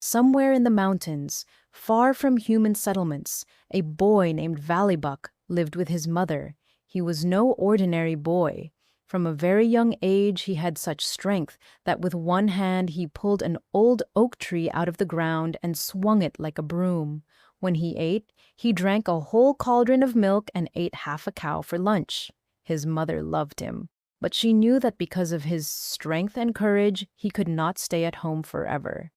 Somewhere in the mountains, far from human settlements, a boy named Valibuk lived with his mother. He was no ordinary boy. From a very young age he had such strength that with one hand he pulled an old oak tree out of the ground and swung it like a broom. When he ate, he drank a whole cauldron of milk and ate half a cow for lunch. His mother loved him, but she knew that because of his strength and courage, he could not stay at home forever.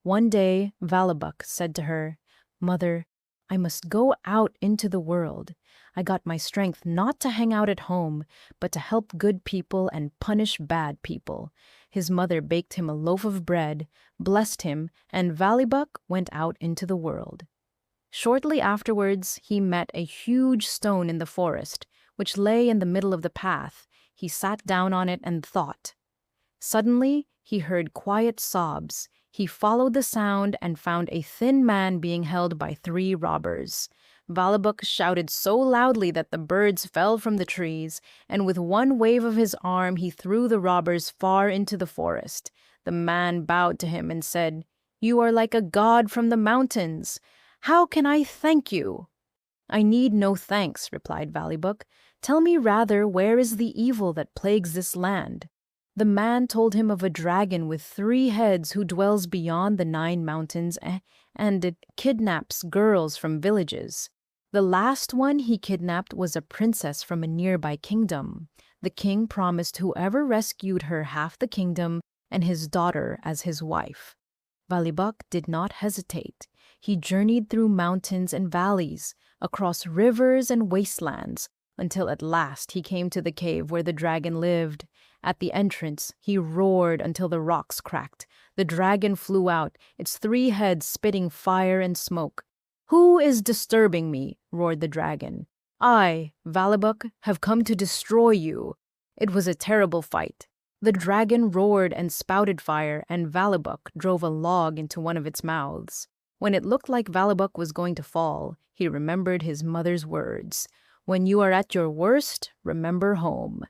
One day, Valibuk said to her, "Mother, I must go out into the world. I got my strength not to hang out at home, but to help good people and punish bad people." His mother baked him a loaf of bread, blessed him, and Valibuk went out into the world. Shortly afterwards, he met a huge stone in the forest, which lay in the middle of the path. He sat down on it and thought. Suddenly, he heard quiet sobs. He followed the sound and found a thin man being held by 3 robbers. Valibuk shouted so loudly that the birds fell from the trees, and with one wave of his arm he threw the robbers far into the forest. The man bowed to him and said, "You are like a god from the mountains. How can I thank you?" "I need no thanks," replied Valibuk. "Tell me rather, where is the evil that plagues this land?" The man told him of a dragon with 3 heads who dwells beyond the 9 mountains and it kidnaps girls from villages. The last one he kidnapped was a princess from a nearby kingdom. The king promised whoever rescued her half the kingdom and his daughter as his wife. Valibuk did not hesitate. He journeyed through mountains and valleys, across rivers and wastelands, until at last he came to the cave where the dragon lived. At the entrance, he roared until the rocks cracked. The dragon flew out, its 3 heads spitting fire and smoke. "Who is disturbing me?" roared the dragon. "I, Valibuk, have come to destroy you." It was a terrible fight. The dragon roared and spouted fire, and Valibuk drove a log into one of its mouths. When it looked like Valibuk was going to fall, he remembered his mother's words. "When you are at your worst, remember home."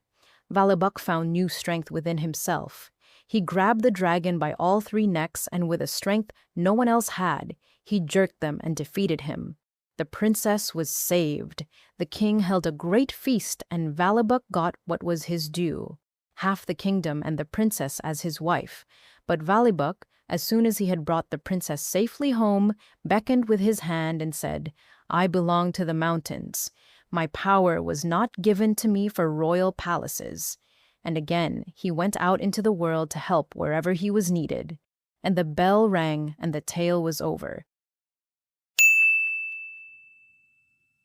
Valibuk found new strength within himself. He grabbed the dragon by all 3 necks, and with a strength no one else had, he jerked them and defeated him. The princess was saved. The king held a great feast, and Valibuk got what was his due, half the kingdom and the princess as his wife. But Valibuk, as soon as he had brought the princess safely home, beckoned with his hand and said, "I belong to the mountains. My power was not given to me for royal palaces." And again he went out into the world to help wherever he was needed. And the bell rang and the tale was over.